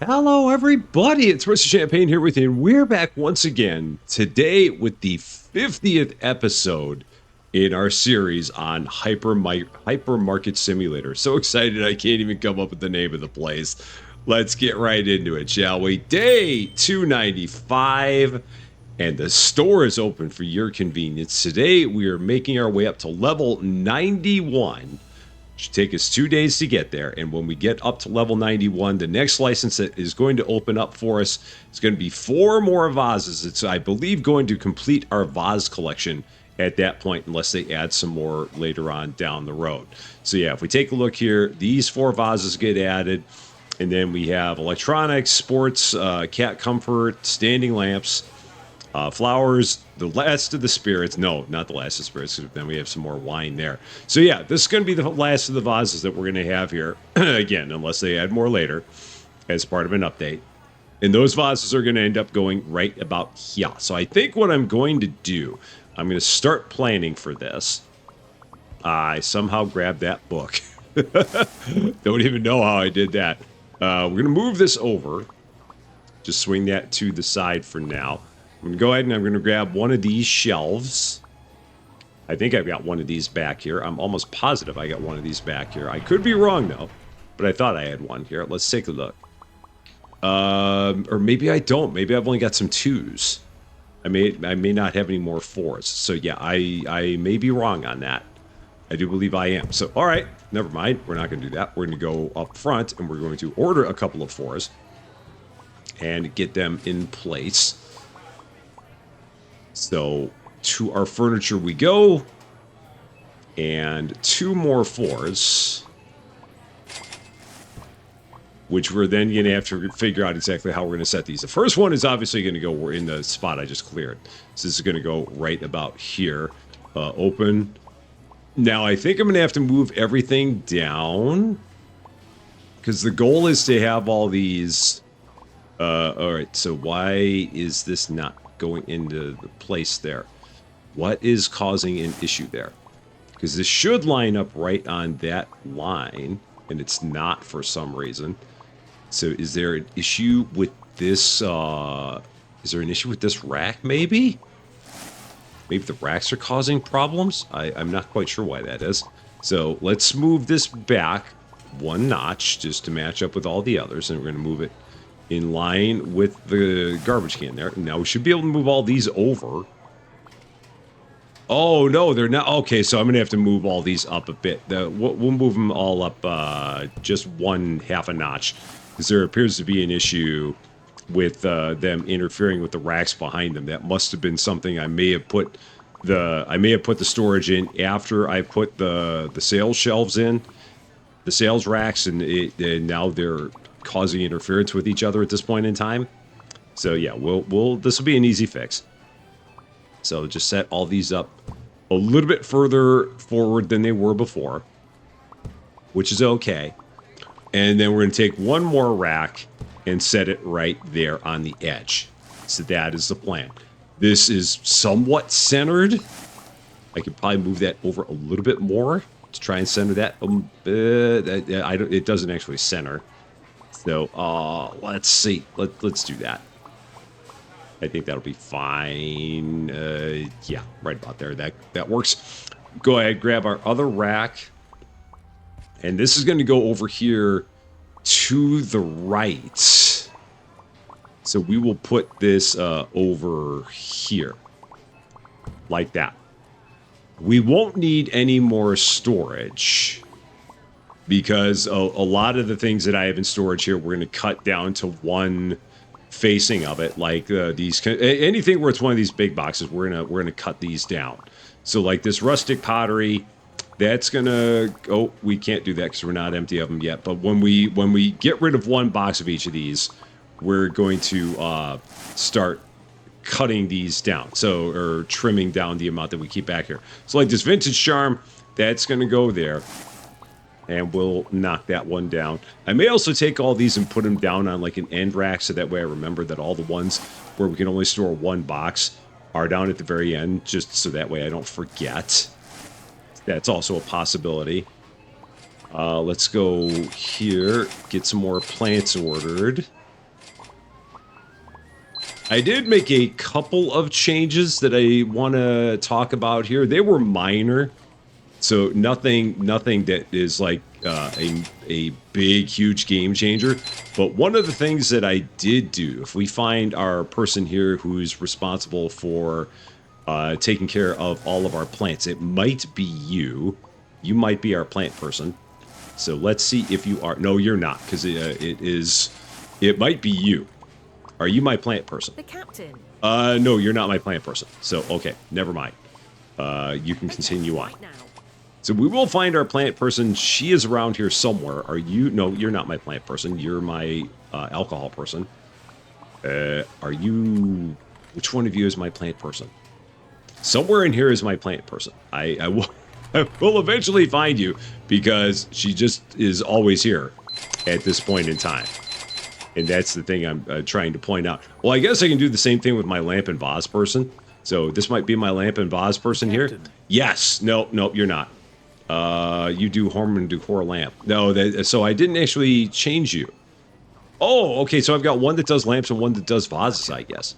Hello, everybody. It's Mr. Champaign here with you, and we're back once again today with the 50th episode in our series on Hypermarket Simulator. So excited I can't even come up with the name of the place. Let's get right into it, shall we? Day 295, and the store is open for your convenience. Today, we are making our way up to level 91. Should take us 2 days to get there, and when we get up to level 91, the next license that is going to open up for us is going to be 4 more vases. It's, I believe, going to complete our vase collection at that point, unless they add some more later on down the road. So yeah, if we take a look here, these 4 vases get added, and then we have electronics, sports, cat comfort, standing lamps, flowers, the last of the spirits. No, not the last of the spirits, because then we have some more wine there. So yeah, this is going to be the last of the vases that we're going to have here. Again, unless they add more later as part of an update. And those vases are going to end up going right about here. So I think what I'm going to do, I'm going to start planning for this. I somehow grabbed that book. Don't even know how I did that. We're going to move this over. Just swing that to the side for now. I'm going to go ahead and I'm going to grab one of these shelves. I think I've got one of these back here. I'm almost positive I got one of these back here. I could be wrong, though, but I thought I had one here. Let's take a look. Or maybe I don't. Maybe I've only got some 2s. I may not have any more 4s. So, yeah, I may be wrong on that. I do believe I am. So, all right, never mind. We're not going to do that. We're going to go up front, and we're going to order a couple of 4s and get them in place. So, to our furniture we go, and 2 more 4s, which we're then going to have to figure out exactly how we're going to set these. The first one is obviously going to go in the spot I just cleared. So this is going to go right about here. Open. Now, I think I'm going to have to move everything down, because the goal is to have all these... all right, so why is this not going into the place there? What is causing an issue there? Because this should line up right on that line, and it's not for some reason. So is there an issue with this? Is there an issue with this rack, maybe? Maybe the racks are causing problems? I'm not quite sure why that is. So let's move this back 1 notch just to match up with all the others, and we're going to move it in line with the garbage can there. Now we should be able to move all these over. Oh, no, they're not. Okay, so I'm going to have to move all these up a bit. We'll move them all up just 1/2 a notch, because there appears to be an issue with them interfering with the racks behind them. That must have been something I may have put the storage in after I put the sales shelves in, the sales racks, and now they're causing interference with each other at this point in time. So yeah, this will be an easy fix. So just set all these up a little bit further forward than they were before, which is okay. And then we're going to take 1 more rack and set it right there on the edge. So that is the plan. This is somewhat centered. I could probably move that over a little bit more to try and center that. It doesn't actually center. So, let's see. Let's do that. I think that'll be fine. Yeah, right about there. That works. Go ahead, grab our other rack. And this is going to go over here to the right. So we will put this over here. Like that. We won't need any more storage, because a lot of the things that I have in storage here, we're going to cut down to 1 facing of it, like these, anything where it's one of these big boxes, we're gonna cut these down. So like this rustic pottery, that's gonna, oh, we can't do that because we're not empty of them yet. But when we get rid of 1 box of each of these, we're going to start cutting these down, or trimming down the amount that we keep back here. So like this vintage charm, that's gonna go there. And we'll knock that one down. I may also take all these and put them down on like an end rack, so that way I remember that all the ones where we can only store 1 box are down at the very end, just so that way I don't forget. That's also a possibility. Let's go here, get some more plants ordered. I did make a couple of changes that I want to talk about here. They were minor, so nothing that is like a big, huge game changer. But one of the things that I did do, if we find our person here who's responsible for taking care of all of our plants, it might be you. You might be our plant person. So let's see if you are. No, you're not, because it might be you. Are you my plant person? The captain. No, you're not my plant person. So, okay, never mind. You can continue on. Right now. So we will find our plant person. She is around here somewhere. Are you? No, you're not my plant person. You're my alcohol person. Are you? Which one of you is my plant person? Somewhere in here is my plant person. I will. I will eventually find you because she just is always here at this point in time. And that's the thing I'm trying to point out. Well, I guess I can do the same thing with my lamp and vase person. So this might be my lamp and vase person here. Yes. No, you're not. You do home and decor lamp. No, so I didn't actually change you. Oh, okay. So I've got one that does lamps and one that does vases, I guess.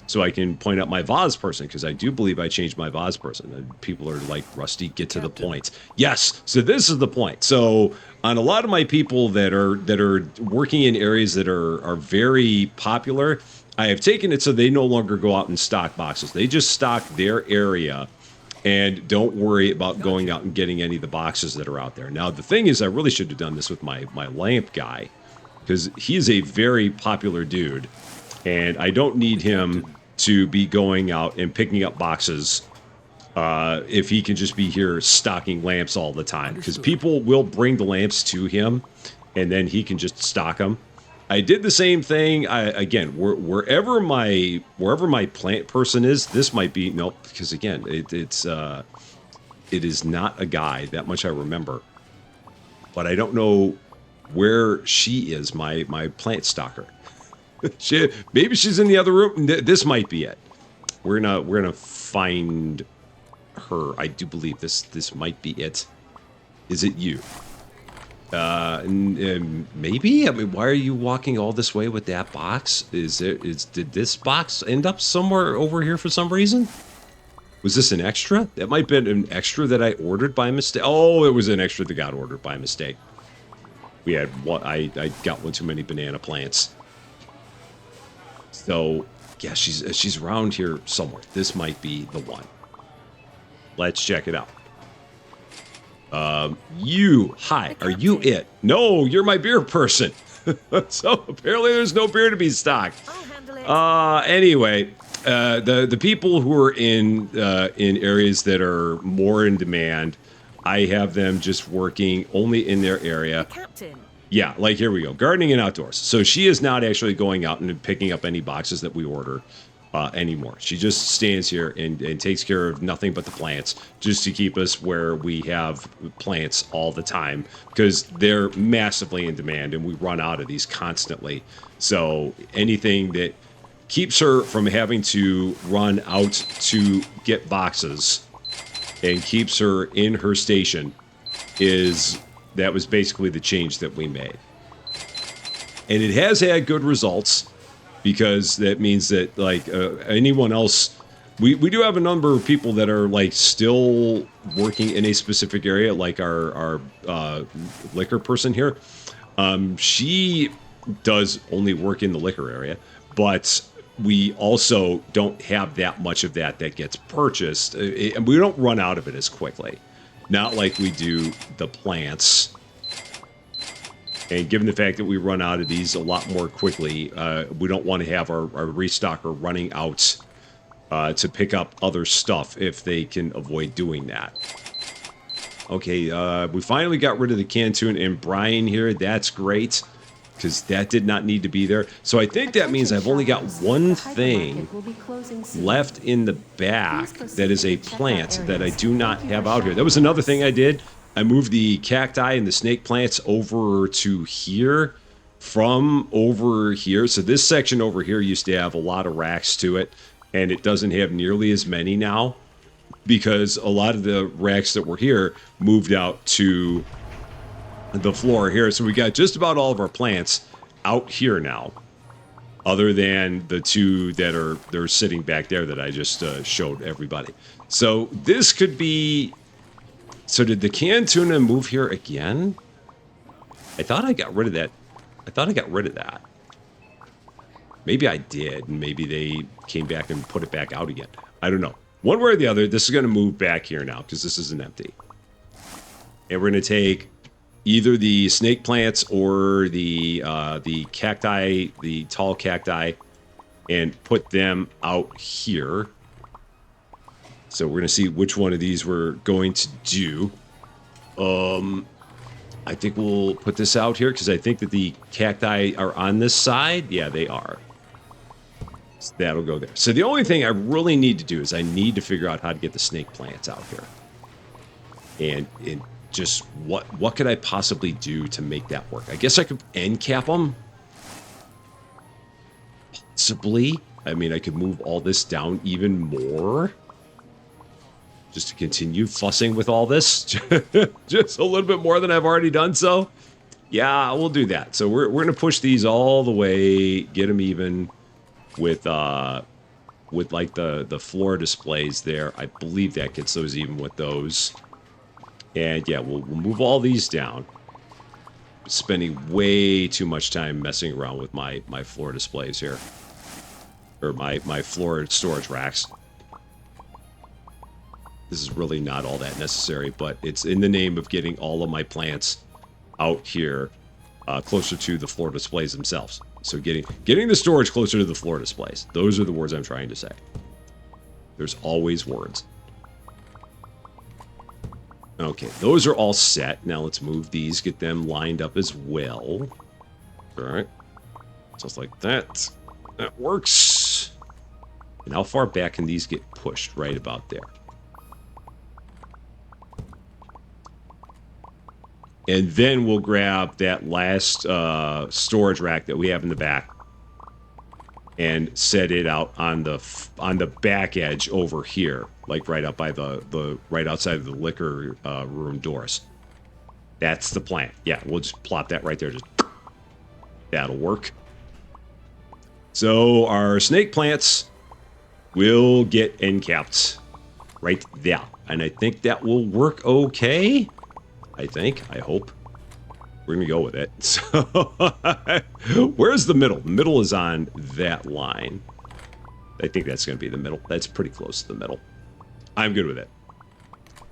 So I can point out my vase person, because I do believe I changed my vase person. And people are like, Rusty, get to the point. Yes, so this is the point. So on a lot of my people that are working in areas that are very popular, I have taken it so they no longer go out and stock boxes. They just stock their area and don't worry about going out and getting any of the boxes that are out there. Now, the thing is, I really should have done this with my lamp guy, because he's a very popular dude. And I don't need him to be going out and picking up boxes if he can just be here stocking lamps all the time. Because people will bring the lamps to him, and then he can just stock them. I did the same thing. Again, wherever my plant person is, this might be no, because again, it is not a guy. That much I remember, but I don't know where she is. My plant stocker. Maybe she's in the other room. This might be it. We're gonna find her. I do believe this might be it. Is it you? Maybe. I mean, why are you walking all this way with that box? Did this box end up somewhere over here for some reason? Was this an extra? That might have been an extra that I ordered by mistake. Oh, it was an extra that got ordered by mistake. We had one. I got one too many banana plants. So, yeah, she's around here somewhere. This might be the one. Let's check it out. Hi, are you it? No, you're my beer person. So apparently there's no beer to be stocked. I'll handle it. Anyway, the people who are in areas that are more in demand, I have them just working only in their area. The captain. Yeah, like here we go. Gardening and outdoors. So she is not actually going out and picking up any boxes that we order anymore. She just stands here and takes care of nothing but the plants, just to keep us where we have plants all the time, because they're massively in demand and we run out of these constantly. So anything that keeps her from having to run out to get boxes and keeps her in her station that was basically the change that we made. And it has had good results, because that means that, like, anyone else, we do have a number of people that are, like, still working in a specific area, like our liquor person here. She does only work in the liquor area, but we also don't have that much of that gets purchased, and we don't run out of it as quickly. Not like we do the plants. And given the fact that we run out of these a lot more quickly, we don't want to have our restocker running out to pick up other stuff if they can avoid doing that. Okay, we finally got rid of the Cantoon and Brian here. That's great, because that did not need to be there. So I think that means I've only got one thing left in the back that is a plant that I do not have out here. That was another thing I did. I moved the cacti and the snake plants over to here from over here. So this section over here used to have a lot of racks to it, and it doesn't have nearly as many now, because a lot of the racks that were here moved out to the floor here. So we got just about all of our plants out here now. other than the two that they're sitting back there that I just showed everybody. So this could be. So did the canned tuna move here again? I thought I got rid of that. I thought I got rid of that. Maybe I did, and maybe they came back and put it back out again. I don't know. One way or the other, this is going to move back here now because this isn't empty. And we're going to take either the snake plants or the cacti, the tall cacti, and put them out here. So we're going to see which one of these we're going to do. I think we'll put this out here because I think that the cacti are on this side. Yeah, they are. So that'll go there. So the only thing I really need to do is I need to figure out how to get the snake plants out here. And just what could I possibly do to make that work? I guess I could end cap them. Possibly. I mean, I could move all this down even more. Just to continue fussing with all this. Just a little bit more than I've already done so. Yeah, we'll do that. So we're going to push these all the way, get them even with like the floor displays there. I believe that gets those even with those. And yeah, we'll move all these down. Spending way too much time messing around with my floor displays here. Or my floor storage racks. This is really not all that necessary, but it's in the name of getting all of my plants out here closer to the floor displays themselves. So getting the storage closer to the floor displays. Those are the words I'm trying to say. There's always words. Okay, those are all set. Now let's move these, get them lined up as well. All right. Just like that. That works. And how far back can these get pushed? Right about there. And then we'll grab that last storage rack that we have in the back and set it out on the back edge over here, like right up by the right outside of the liquor room doors. That's the plan. Yeah, we'll just plop that right there. Just that'll work. So our snake plants will get end capped right there, and I think that will work okay. I hope. We're going to go with it. So, where's the middle? The middle is on that line. I think that's going to be the middle. That's pretty close to the middle. I'm good with it.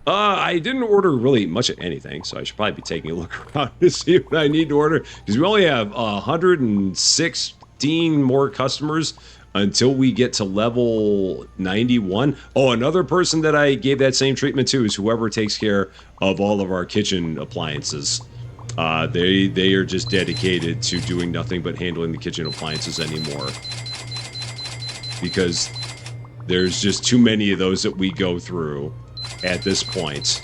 I didn't order really much of anything, so I should probably be taking a look around to see what I need to order. Because we only have 116 more customers until we get to level 91. Oh, another person that I gave that same treatment to is whoever takes care of all of our kitchen appliances. They are just dedicated to doing nothing but handling the kitchen appliances anymore. Because there's just too many of those that we go through at this point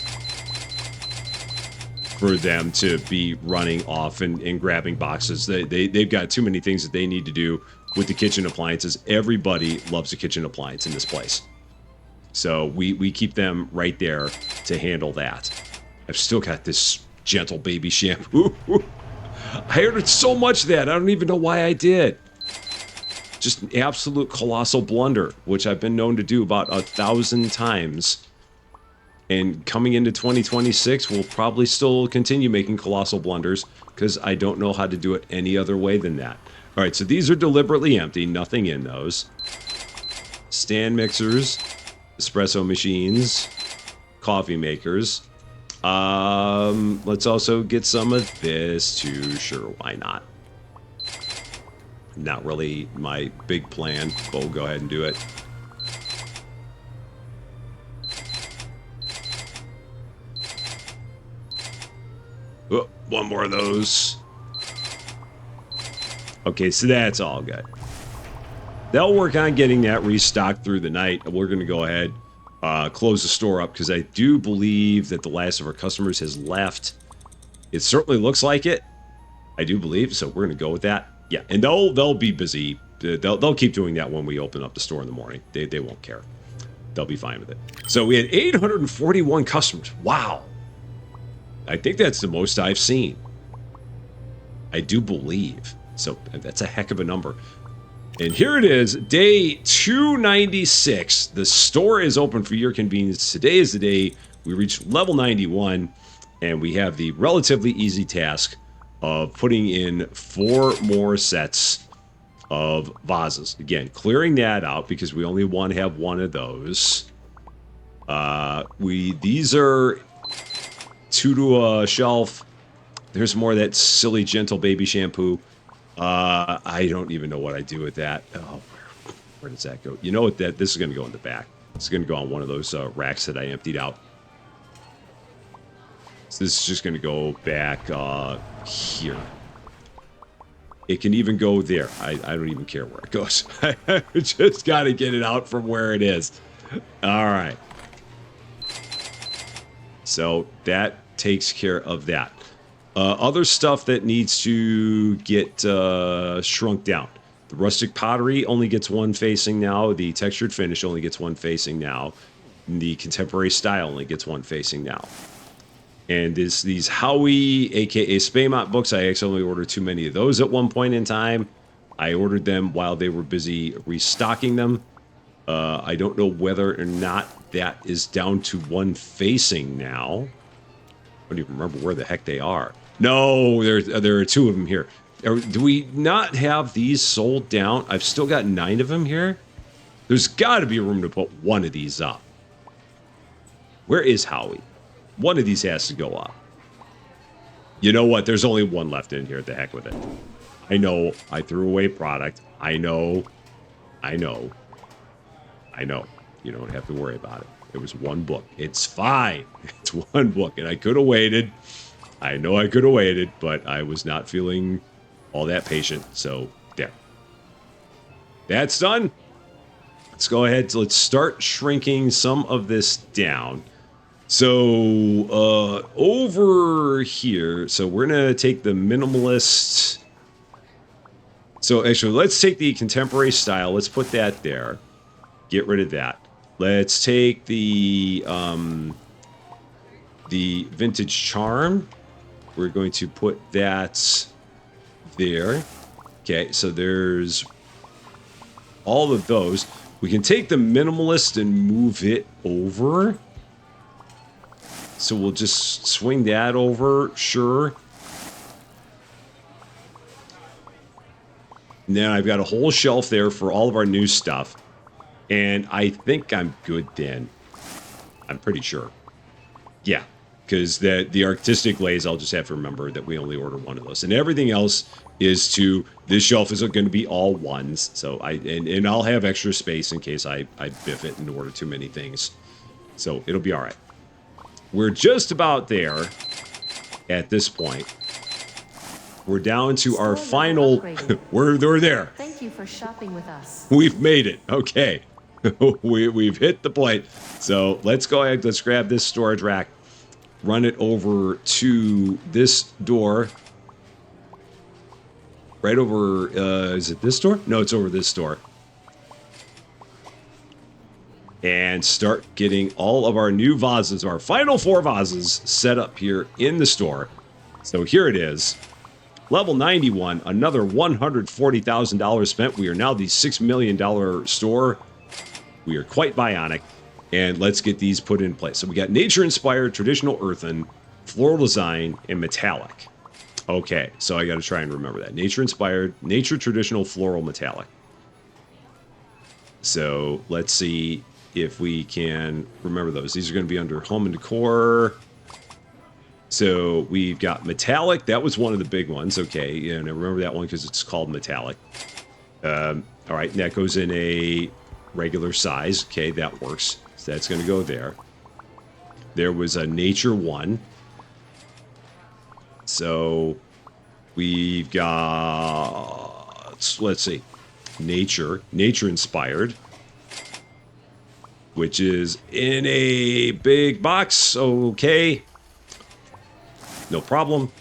for them to be running off and grabbing boxes. They've got too many things that they need to do with the kitchen appliances. Everybody loves a kitchen appliance in this place. So we keep them right there to handle that. I've still got this gentle baby shampoo. I ordered so much of that. I don't even know why I did. Just an absolute colossal blunder, which I've been known to do about 1,000 times. And coming into 2026, we'll probably still continue making colossal blunders because I don't know how to do it any other way than that. All right, so these are deliberately empty, nothing in those. Stand mixers, espresso machines, coffee makers. Let's also get some of this too. Sure, why not? Not really my big plan, but we'll go ahead and do it. Oh, one more of those. Okay, so that's all good. They'll work on getting that restocked through the night. We're going to go ahead, close the store up, because I do believe that the last of our customers has left. It certainly looks like it. I do believe, so we're going to go with that. Yeah, and they'll be busy. They'll keep doing that when we open up the store in the morning. They won't care. They'll be fine with it. So we had 841 customers. Wow. I think that's the most I've seen. I do believe. So that's a heck of a number. And here it is, day 296. The store is open for your convenience. Today is the day we reach level 91, and we have the relatively easy task of putting in 4 more sets of vases. Again, clearing that out because we only want to have one of those. These are 2 to a shelf. There's more of that silly gentle baby shampoo. I don't even know what I do with that. Oh, where does that go? You know what? This is going to go in the back. It's going to go on one of those racks that I emptied out. So this is just going to go back here. It can even go there. I don't even care where it goes. I just got to get it out from where it is. All right. So that takes care of that. Other stuff that needs to get shrunk down. The rustic pottery only gets 1 facing now. The textured finish only gets 1 facing now. And the contemporary style only gets 1 facing now. And these Howie, aka Spaymont books, I accidentally ordered too many of those at one point in time. I ordered them while they were busy restocking them. I don't know whether or not that is down to 1 facing now. I don't even remember where the heck they are. No, there are 2 of them here. Do we not have these sold down? I've still got 9 of them here. There's got to be room to put 1 of these up. Where is Howie? 1 of these has to go up. You know what? There's only 1 left in here. The heck with it. I know. I threw away product. I know. You don't have to worry about it. It was 1 book. It's fine. It's 1 book. And I could have waited. I know I could have waited, but I was not feeling all that patient. So, there. That's done. Let's go ahead. Let's start shrinking some of this down. So, over here. So, we're going to take the minimalist. So, actually, let's take the contemporary style. Let's put that there. Get rid of that. Let's take the vintage charm. We're going to put that there. Okay, so there's all of those. We can take the minimalist and move it over. So we'll just swing that over, sure. And then I've got a whole shelf there for all of our new stuff. And I think I'm good then. I'm pretty sure. Yeah, because the artistic glaze, I'll just have to remember that we only order 1 of those. And everything else is this shelf is going to be all 1s. So and I'll have extra space in case I biff it and order too many things. So it'll be all right. We're just about there at this point. We're down to our final. We're there. Thank you for shopping with us. We've made it. Okay. We've hit the point. So let's go ahead. Let's grab this storage rack. Run it over to this door. Right over. Is it this door? No, it's over this door. And start getting all of our new vases, our final 4 vases, set up here in the store. So here it is. Level 91, another $140,000 spent. We are now the $6 million store. We are quite bionic. And let's get these put in place. So we got nature-inspired, traditional earthen, floral design, and metallic. Okay, so I got to try and remember that. Nature-inspired, nature, traditional, floral, metallic. So let's see if we can remember those. These are going to be under home and decor. So we've got metallic. That was one of the big ones. Okay, and I remember that one because it's called metallic. All right, and that goes in a regular size. Okay, that works. So that's going to go there. There was a nature one. So we've got, let's see, nature inspired, which is in a big box. Okay. No problem.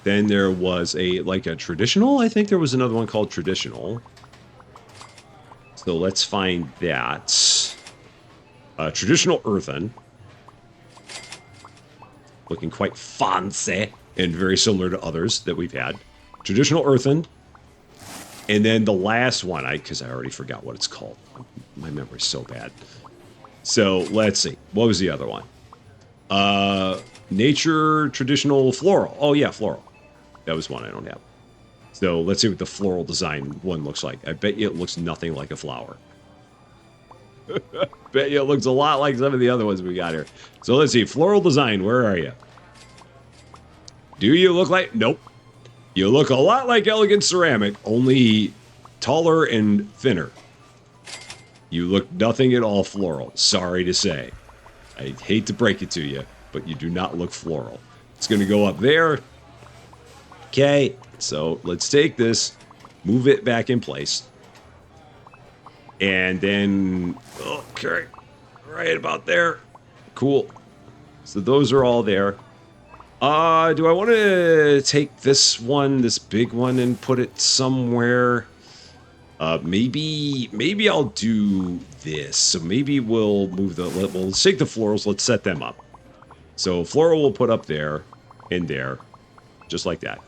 Then there was a traditional. I think there was another one called traditional. So let's find that. Traditional earthen. Looking quite fancy and very similar to others that we've had. Traditional earthen. And then the last one, because I already forgot what it's called. My memory's so bad. So let's see. What was the other one? Nature, traditional, floral. Oh yeah, floral. That was one I don't have. So let's see what the floral design one looks like. I bet you it looks nothing like a flower. Bet you it looks a lot like some of the other ones we got here. So let's see. Floral design, where are you? Do you look like... Nope. You look a lot like elegant ceramic, only taller and thinner. You look nothing at all floral. Sorry to say. I hate to break it to you, but you do not look floral. It's going to go up there. Okay, so let's take this, move it back in place. And then, okay, right about there. Cool. So those are all there. Do I want to take this one, this big one, and put it somewhere? Maybe I'll do this. So maybe we'll move let's take the florals, let's set them up. So floral we'll put up there and there, just like that.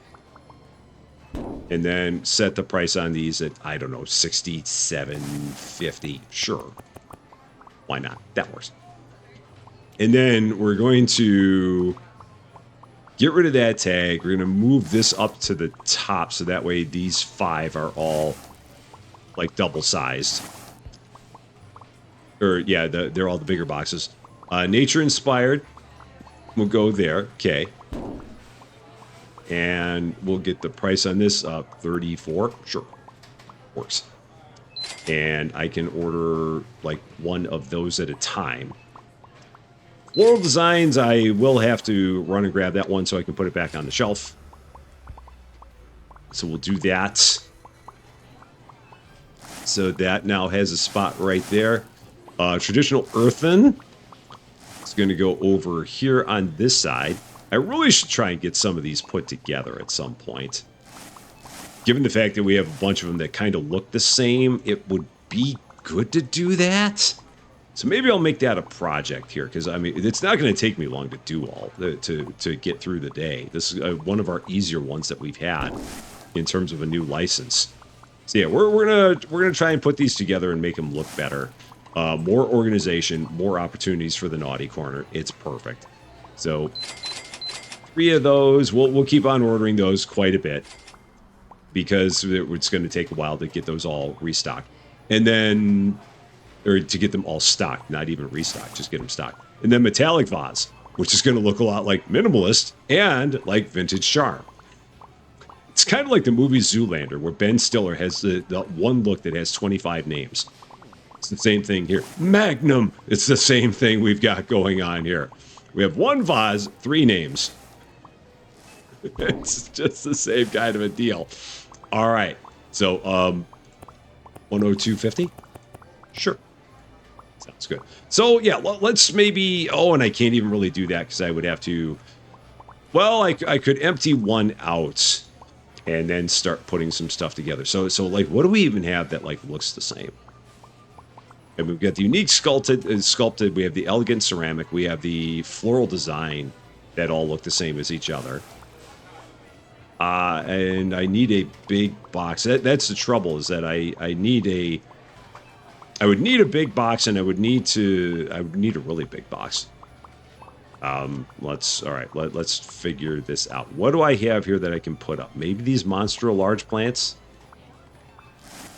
And then set the price on these at, I don't know, $67.50. Sure. Why not? That works. And then we're going to get rid of that tag. We're going to move this up to the top so that way these 5 are all like double sized. Or yeah, they're all the bigger boxes. Nature inspired. We'll go there. Okay. And we'll get the price on this up 34. Sure. Works. And I can order like one of those at a time. Floral designs, I will have to run and grab that one so I can put it back on the shelf. So we'll do that. So that now has a spot right there. Traditional earthen. It's going to go over here on this side. I really should try and get some of these put together at some point. Given the fact that we have a bunch of them that kind of look the same, it would be good to do that. So maybe I'll make that a project here, because I mean, it's not going to take me long to do all to get through the day. This is one of our easier ones that we've had in terms of a new license. So yeah, we're gonna try and put these together and make them look better. More organization, more opportunities for the naughty corner. It's perfect. So 3 of those. We'll keep on ordering those quite a bit because it's going to take a while to get those all restocked, and then, or to get them all stocked, not even restocked, just get them stocked. And then metallic vase, which is going to look a lot like minimalist and like vintage charm. It's kind of like the movie Zoolander, where Ben Stiller has the one look that has 25 names. It's the same thing here. Magnum. It's the same thing we've got going on here. We have 1 vase, 3 names. It's just the same kind of a deal. All right. So, 102.50? Sure. Sounds good. So, yeah, let's maybe... Oh, and I can't even really do that because I would have to... Well, I could empty one out and then start putting some stuff together. So like, what do we even have that, like, looks the same? And we've got the unique sculpted. We have the elegant ceramic. We have the floral design that all look the same as each other. And I need a big box. That's the trouble, is that I would need a big box, and I would need a really big box. Let's figure this out. What do I have here that I can put up? Maybe these monster large plants.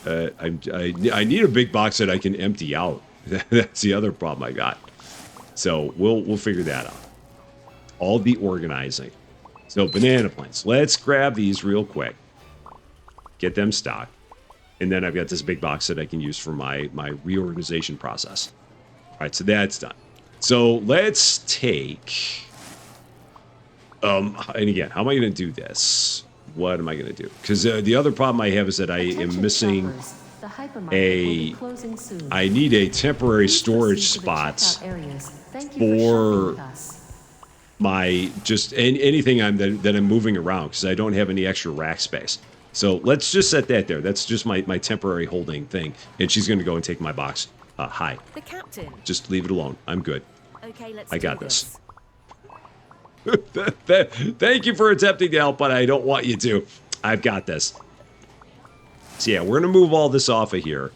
I need a big box that I can empty out. That's the other problem I got. So we'll figure that out. All the organizing. So banana plants. Let's grab these real quick. Get them stocked. And then I've got this big box that I can use for my reorganization process. All right, so that's done. So let's take... and again, how am I going to do this? What am I going to do? Because the other problem I have is that I am missing I need a temporary storage spot for my anything that I'm moving around, because I don't have any extra rack space. So let's just set that there. That's just my temporary holding thing. And she's going to go and take my box. Hi. The captain. Just leave it alone. I'm good. Okay, let's I got this. Thank you for attempting to help, but I don't want you to. I've got this. So yeah, we're gonna move all this off of here,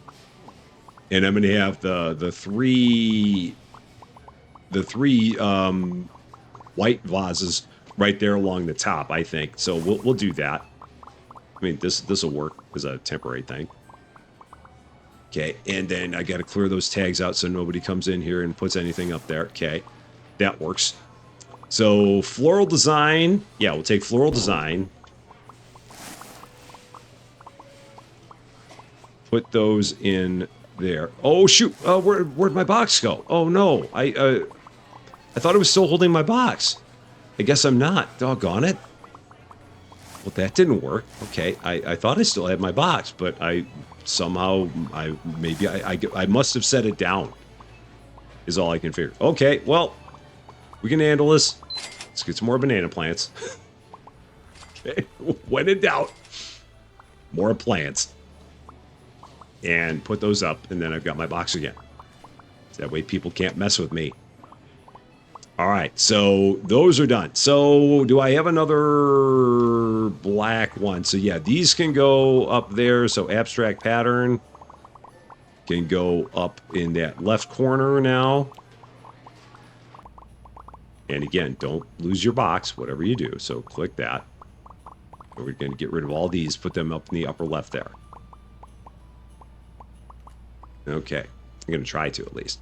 and I'm gonna have the three white vases right there along the top. I think so. We'll do that. I mean, this will work as a temporary thing. Okay, and then I got to clear those tags out so nobody comes in here and puts anything up there. Okay, that works. So floral design, yeah, we'll take floral design. Put those in there. Oh shoot! Where'd my box go? Oh no! I thought it was still holding my box. I guess I'm not. Doggone it! Well, that didn't work. Okay, I thought I still had my box, but I must have set it down. Is all I can figure. Okay, well, we can handle this. Let's get some more banana plants. Okay, when in doubt, more plants. And put those up, and then I've got my box again. That way people can't mess with me. All right, so those are done. So do I have another black one? So yeah, these can go up there. So abstract pattern can go up in that left corner now. And again, don't lose your box, whatever you do. So click that. And we're going to get rid of all these, put them up in the upper left there. Okay, I'm going to try to at least.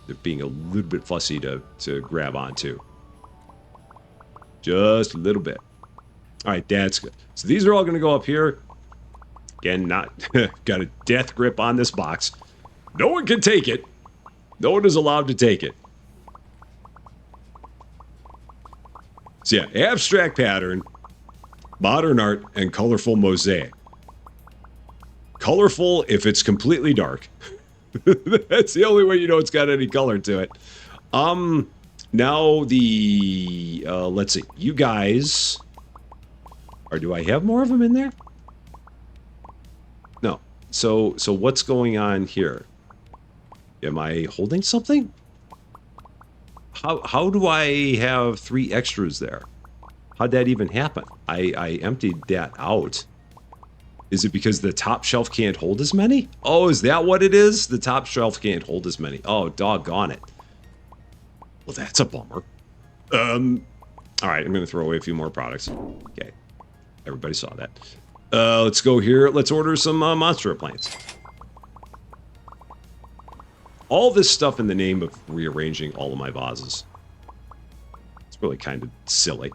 They're being a little bit fussy to grab onto. Just a little bit. All right, that's good. So these are all going to go up here. Again, not got a death grip on this box. No one can take it. No one is allowed to take it. So yeah, abstract pattern, modern art, and colorful mosaic. Colorful if it's completely dark. That's the only way you know it's got any color to it. Now the let's see, you guys, or do I have more of them in there? No. So what's going on here? Am I holding something? How do I have 3 extras there? How'd that even happen? I emptied that out. Is it because the top shelf can't hold as many? Oh, is that what it is? The top shelf can't hold as many. Oh, doggone it. Well, that's a bummer. All right, I'm going to throw away a few more products. Okay, everybody saw that. Let's go here. Let's order some monstera plants. All this stuff in the name of rearranging all of my vases. It's really kind of silly.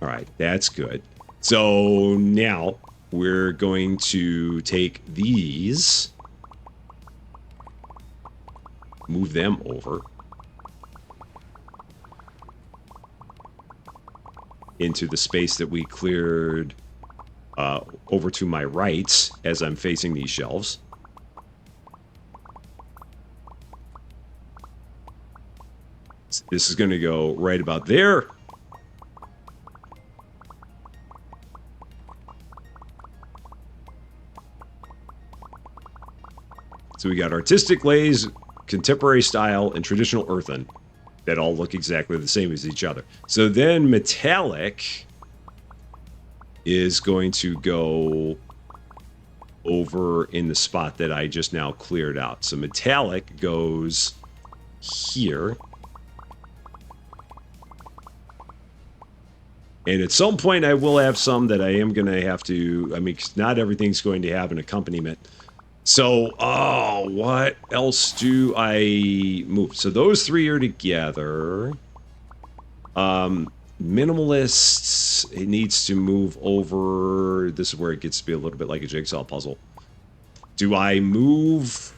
All right, that's good. So now we're going to take these, move them over into the space that we cleared over to my right as I'm facing these shelves. This is going to go right about there. So we got artistic glaze, contemporary style, and traditional earthen that all look exactly the same as each other. So then metallic is going to go over in the spot that I just now cleared out. So metallic goes here. And at some point I will have some that I am going to have to, I mean, 'cause not everything's going to have an accompaniment. So, oh, what else do I move? So those 3 are together. Minimalists, it needs to move over. This is where it gets to be a little bit like a jigsaw puzzle. Do I move?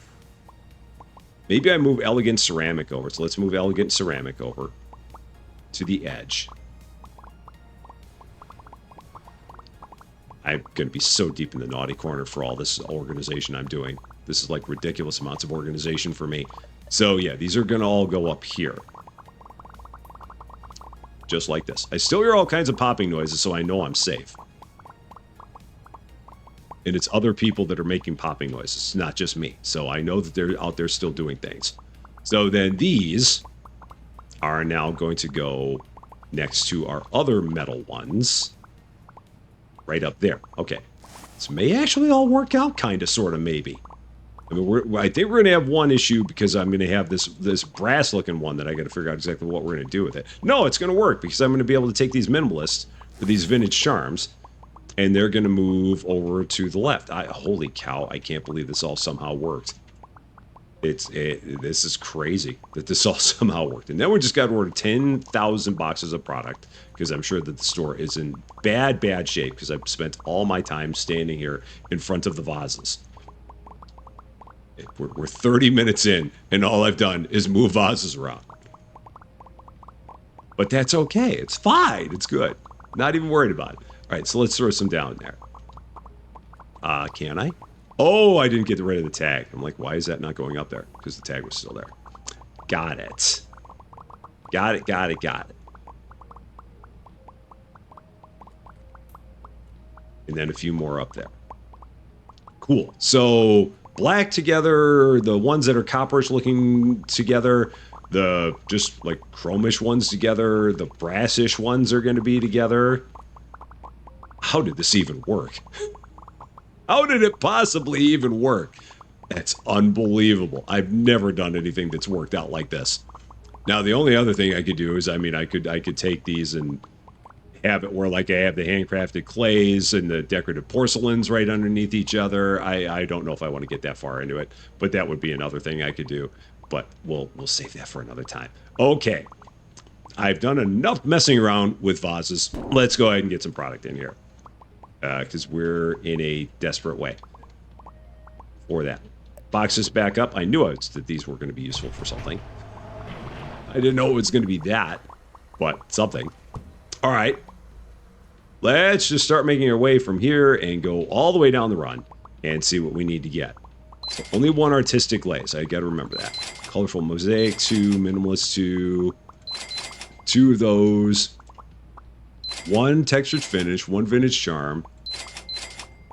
Maybe I move elegant ceramic over. So let's move elegant ceramic over to the edge. I'm going to be so deep in the naughty corner for all this organization I'm doing. This is like ridiculous amounts of organization for me. So yeah, these are going to all go up here. Just like this. I still hear all kinds of popping noises, so I know I'm safe. And it's other people that are making popping noises, not just me. So I know that they're out there still doing things. So then these are now going to go next to our other metal ones. right up there. Okay. This may actually all work out kind of, sort of, maybe. I mean, I think we're going to have one issue because I'm going to have this brass-looking one that I got to figure out exactly what we're going to do with it. No, it's going to work because I'm going to be able to take these minimalists or these vintage charms, and they're going to move over to the left. Holy cow, I can't believe this all somehow worked. This is crazy that this all somehow worked. And then we just got to order 10,000 boxes of product because I'm sure that the store is in bad shape because I've spent all my time standing here in front of the vases. We're 30 minutes in, and all I've done is move vases around. But that's okay. It's fine. It's good. Not even worried about it. All right, so let's throw some down there. Can I? Oh, I didn't get rid of the tag. I'm like, why is that not going up there? Because the tag was still there. Got it. Got it. And then a few more up there. Cool. So black together, the ones that are copperish looking together, the just like chromish ones together, the brassish ones are going to be together. How did this even work? How did it possibly even work? That's unbelievable. I've never done anything that's worked out like this. Now, the only other thing I could do is, I mean, I could take these and have it where, like, I have the handcrafted clays and the decorative porcelains right underneath each other. I don't know if I want to get that far into it, but that would be another thing I could do. But we'll save that for another time. Okay. I've done enough messing around with vases. Let's go ahead and get some product in here. Because we're in a desperate way for that. Boxes back up. I knew that these were going to be useful for something. I didn't know it was going to be that, but something. All right. Let's just start making our way from here and go all the way down the run and see what we need to get. So only one artistic glaze. I got to remember that. Colorful mosaic 2, minimalist 2. 2 of those. 1 textured finish, 1 vintage charm.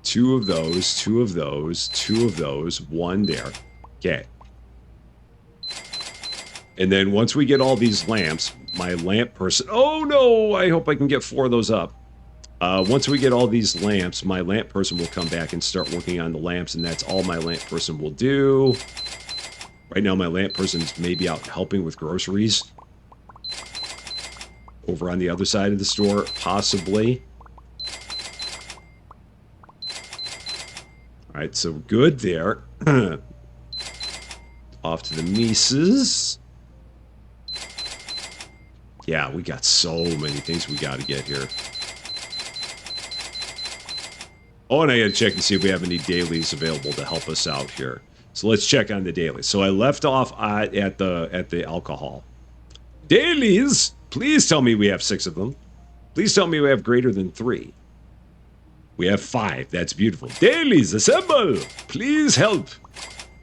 2 of those, 2 of those, 2 of those, 1 there. Okay. And then once we get all these lamps, my lamp person... Oh, no! I hope I can get 4 of those up. Once we get all these lamps, my lamp person will come back and start working on the lamps, and that's all my lamp person will do. Right now, my lamp person is maybe out helping with groceries. Over on the other side of the store, possibly. All right, so good there. Off to the Mises. Yeah, we got so many things we got to get here. Oh, and I got to check and see if we have any dailies available to help us out here. So let's check on the dailies. So I left off at the alcohol. Dailies! Please tell me we have 6 of them. Please tell me we have greater than 3. We have 5. That's beautiful. Dailies, assemble! Please help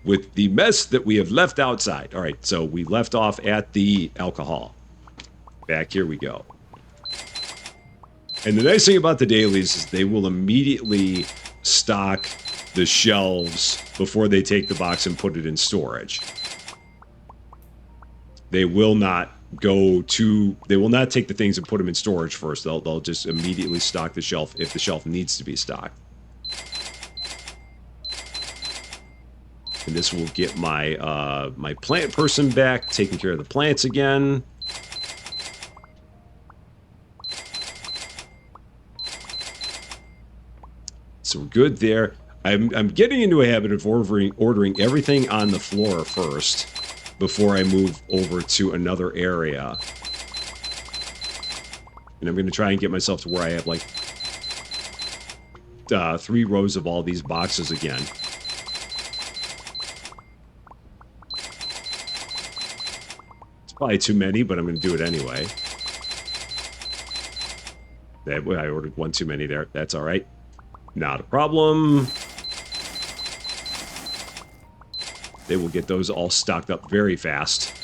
with the mess that we have left outside. All right, so we left off at the alcohol. Back here we go. And the nice thing about the dailies is they will immediately stock the shelves before they take the box and put it in storage. They will not they will not take the things and put them in storage first. They'll just immediately stock the shelf if the shelf needs to be stocked. And this will get my my plant person back, taking care of the plants again. So we're good there. I'm getting into a habit of ordering everything on the floor first before I move over to another area. And I'm going to try and get myself to where I have like 3 rows of all these boxes again. It's probably too many, but I'm going to do it anyway. I ordered 1 too many there. That's all right. Not a problem. They will get those all stocked up very fast.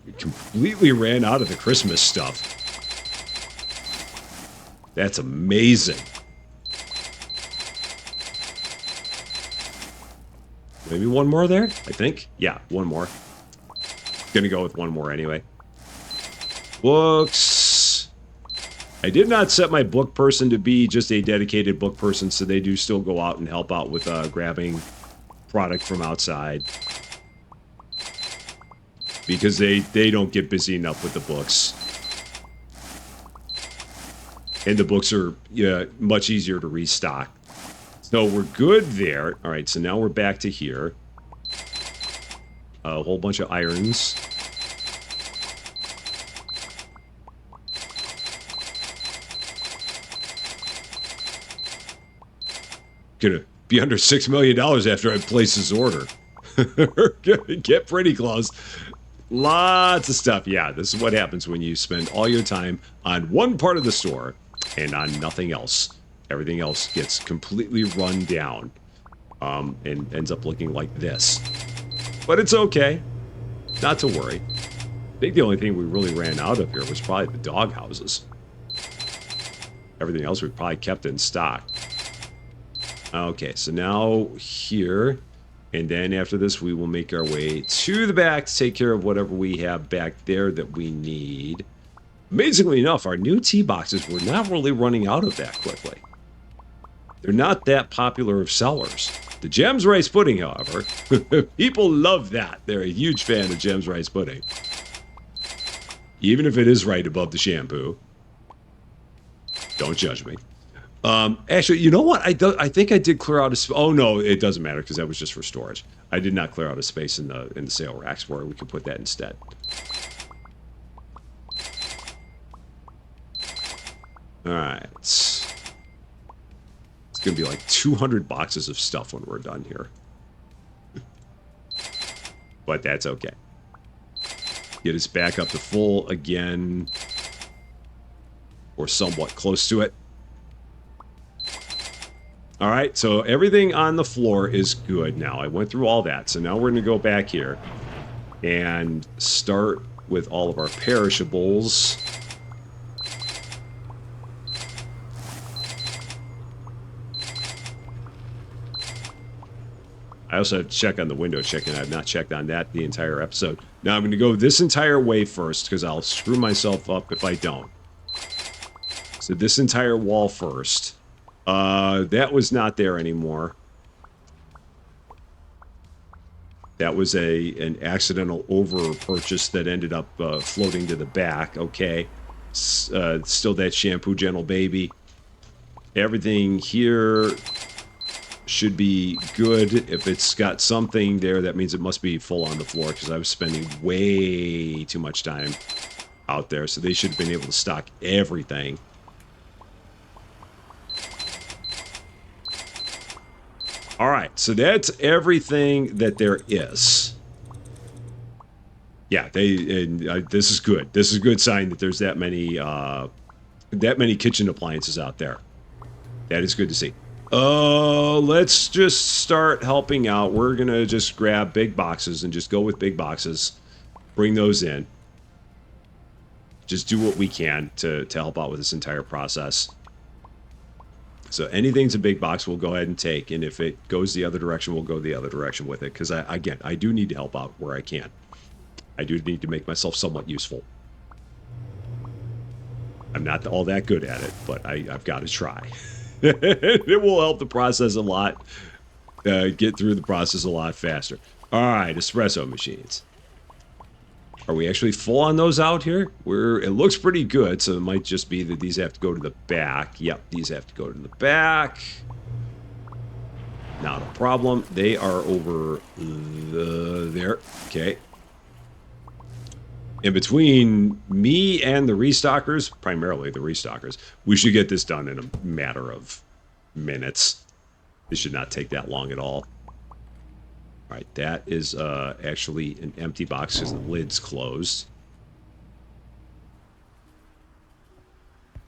We completely ran out of the Christmas stuff. That's amazing. Maybe 1 more there, I think. Yeah, 1 more. Gonna go with one more anyway. Books. I did not set my book person to be just a dedicated book person, so they do still go out and help out with grabbing product from outside. Because they don't get busy enough with the books. And the books are much easier to restock. So we're good there. All right, so now we're back to here. A whole bunch of irons. Gonna be under $6 million after I place this order. Gonna get pretty close. Lots of stuff. Yeah, this is what happens when you spend all your time on one part of the store and on nothing else. Everything else gets completely run down and ends up looking like this. But it's okay. Not to worry. I think the only thing we really ran out of here was probably the dog houses. Everything else we probably kept in stock. Okay, so now here, and then after this we will make our way to the back to take care of whatever we have back there that we need. Amazingly enough, our new tea boxes were not really running out of that quickly. They're not that popular of sellers. The Gems Rice Pudding, however, people love that. They're a huge fan of Gems Rice Pudding. Even if it is right above the shampoo. Don't judge me. Actually, you know what? I think I did clear out a... Oh, no, it doesn't matter because that was just for storage. I did not clear out a space in the sale racks where we could put that instead. All right. It's going to be like 200 boxes of stuff when we're done here. But that's okay. Get us back up to full again. Or somewhat close to it. All right, so everything on the floor is good now. I went through all that. So now we're going to go back here and start with all of our perishables. I also have to check on the window chicken. I've not checked on that the entire episode. Now I'm going to go this entire way first because I'll screw myself up if I don't. So this entire wall first. That was not there anymore. That was an accidental over purchase that ended up floating to the back. Okay. Still that shampoo gentle baby. Everything here should be good. If it's got something there, that means it must be full on the floor because I was spending way too much time out there. So they should have been able to stock everything. All right, so that's everything that there is. Yeah, this is good. This is a good sign that there's that many kitchen appliances out there. That is good to see. Let's just start helping out. We're gonna just grab big boxes and just go with big boxes. Bring those in. Just do what we can to help out with this entire process. So anything's a big box, we'll go ahead and take. And if it goes the other direction, we'll go the other direction with it. Because, again, I do need to help out where I can. I do need to make myself somewhat useful. I'm not all that good at it, but I've got to try. It will help the process a lot. Get through the process a lot faster. All right, espresso machines. Are we actually full on those out here? It looks pretty good, so it might just be that these have to go to the back. Yep, these have to go to the back. Not a problem. They are over there. Okay. In between me and the restockers, primarily the restockers, we should get this done in a matter of minutes. This should not take that long at all. All right, that is actually an empty box because the lid's closed.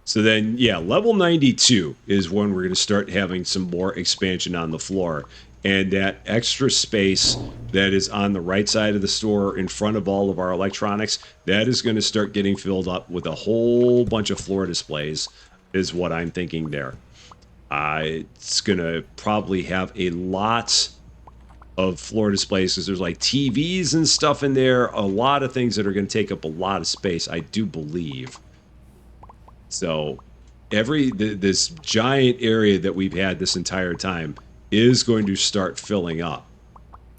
So then, yeah, level 92 is when we're going to start having some more expansion on the floor. And that extra space that is on the right side of the store in front of all of our electronics, that is going to start getting filled up with a whole bunch of floor displays, is what I'm thinking there. It's going to probably have a lot of floor displays because there's like TVs and stuff in there. A lot of things that are going to take up a lot of space, I do believe. So this giant area that we've had this entire time is going to start filling up.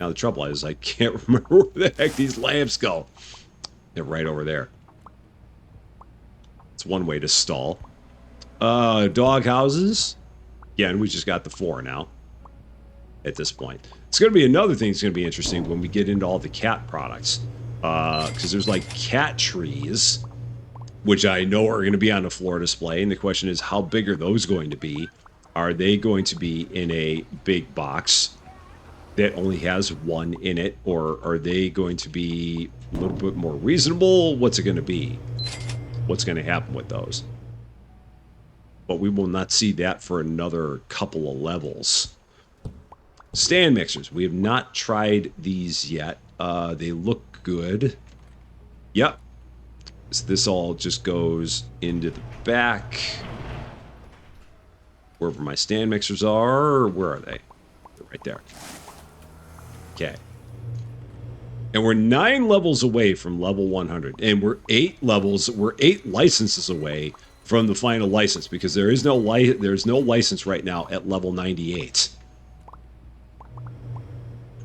Now the trouble is I can't remember where the heck these lamps go. They're right over there. It's one way to stall. Dog houses. Again, we just got the 4 now. At this point, it's going to be another thing that's going to be interesting when we get into all the cat products, because there's like cat trees, which I know are going to be on a floor display, and the question is, how big are those going to be? Are they going to be in a big box that only has 1 in it, or are they going to be a little bit more reasonable? What's it going to be? What's going to happen with those? But we will not see that for another couple of levels. Stand mixers. We have not tried these yet. They look good. Yep. So this all just goes into the back. Wherever my stand mixers are. Where are they? They're right there. Okay. And we're 9 levels away from level 100. And we're 8 licenses away from the final license, because there's no license right now at level 98.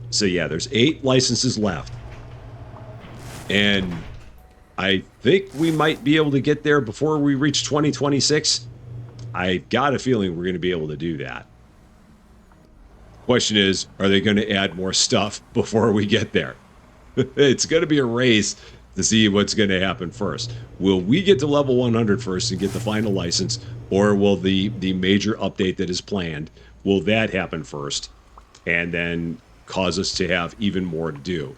So yeah, there's 8 licenses left. And I think we might be able to get there before we reach 2026. I got a feeling we're going to be able to do that. Question is, are they going to add more stuff before we get there? It's going to be a race to see what's going to happen first. Will we get to level 100 first and get the final license, or will the major update that is planned, will that happen first and then cause us to have even more to do?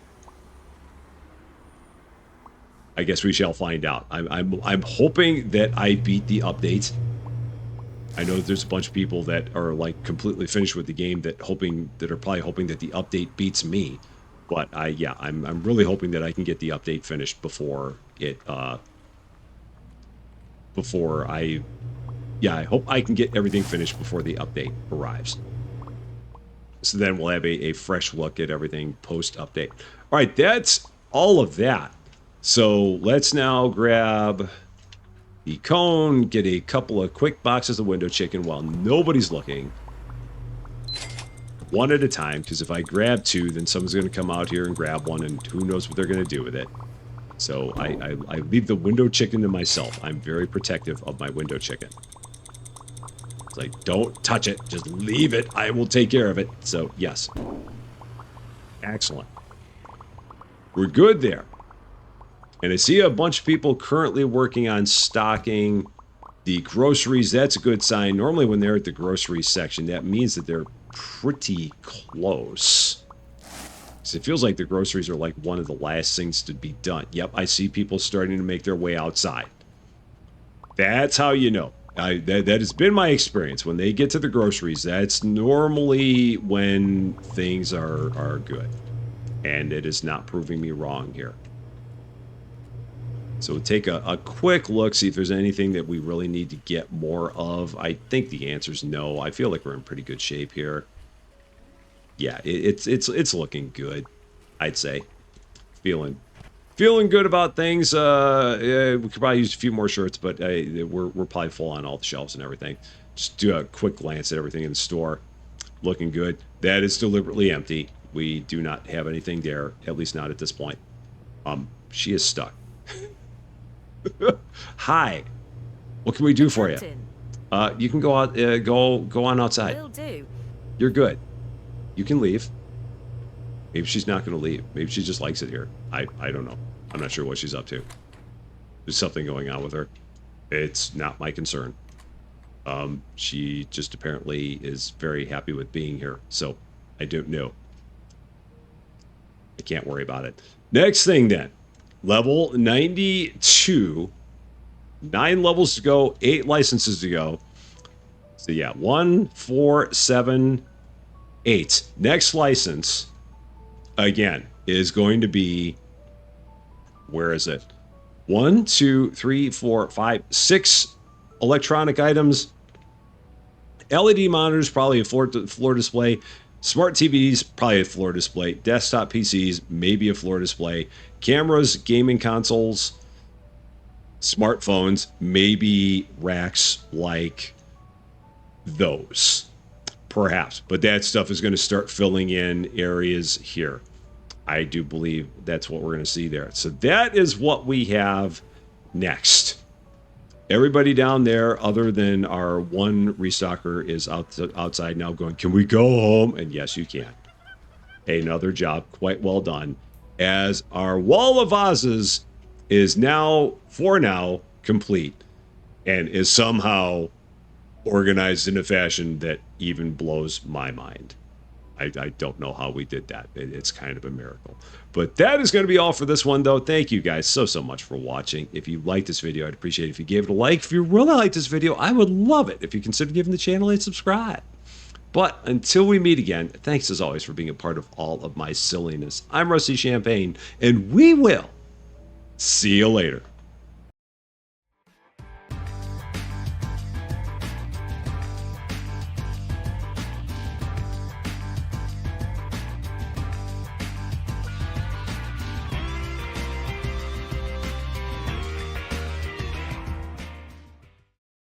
I guess we shall find out. I'm hoping that I beat the update. I know that there's a bunch of people that are like completely finished with the game that are probably hoping that the update beats me. But I'm really hoping that I can get the update finished before I hope I can get everything finished before the update arrives. So then we'll have a fresh look at everything post-update. All right, that's all of that. So let's now grab the cone, get a couple of quick boxes of window chicken while nobody's looking. 1 at a time, because if I grab 2, then someone's going to come out here and grab 1, and who knows what they're going to do with it. So I leave the window chicken to myself. I'm very protective of my window chicken. It's like, don't touch it. Just leave it. I will take care of it. So, yes. Excellent. We're good there. And I see a bunch of people currently working on stocking the groceries. That's a good sign. Normally when they're at the groceries section, that means that they're pretty close. So it feels like the groceries are like one of the last things to be done. Yep, I see people starting to make their way outside. That's how you know. That has been my experience. When they get to the groceries, that's normally when things are good. And it is not proving me wrong here. So we'll take a quick look, see if there's anything that we really need to get more of. I think the answer is no. I feel like we're in pretty good shape here. Yeah, it's looking good, I'd say. Feeling good about things. Yeah, we could probably use a few more shirts, but we're probably full on all the shelves and everything. Just do a quick glance at everything in the store. Looking good. That is deliberately empty. We do not have anything there, at least not at this point. She is stuck. Hi. What can we do for you? You can go out. Go on outside. Will do. You're good. You can leave. Maybe she's not going to leave. Maybe she just likes it here. I don't know. I'm not sure what she's up to. There's something going on with her. It's not my concern. She just apparently is very happy with being here. So I don't know. I can't worry about it. Next thing then. Level 92. 9 levels to go. 8 licenses to go. So yeah, 1, 4, 7, 8. Next license, again, is going to be... Where is it? 1, 2, 3, 4, 5, 6 electronic items. LED monitors, probably a floor display. Smart TVs, probably a floor display. Desktop PCs, maybe a floor display. Cameras, gaming consoles, smartphones, maybe racks like those. Perhaps. But that stuff is going to start filling in areas here. I do believe that's what we're going to see there. So that is what we have next. Everybody down there, other than our one restocker, is outside now going, can we go home? And yes, you can. Another job quite well done. As our wall of vases is now, for now, complete and is somehow organized in a fashion that even blows my mind. I don't know how we did that. It's kind of a miracle. But that is going to be all for this one, though. Thank you guys so much for watching. If you liked this video, I'd appreciate it if you gave it a like. If you really liked this video, I would love it if you consider giving the channel a subscribe. But until we meet again, thanks as always for being a part of all of my silliness. I'm Rusty Champaign, and we will see you later.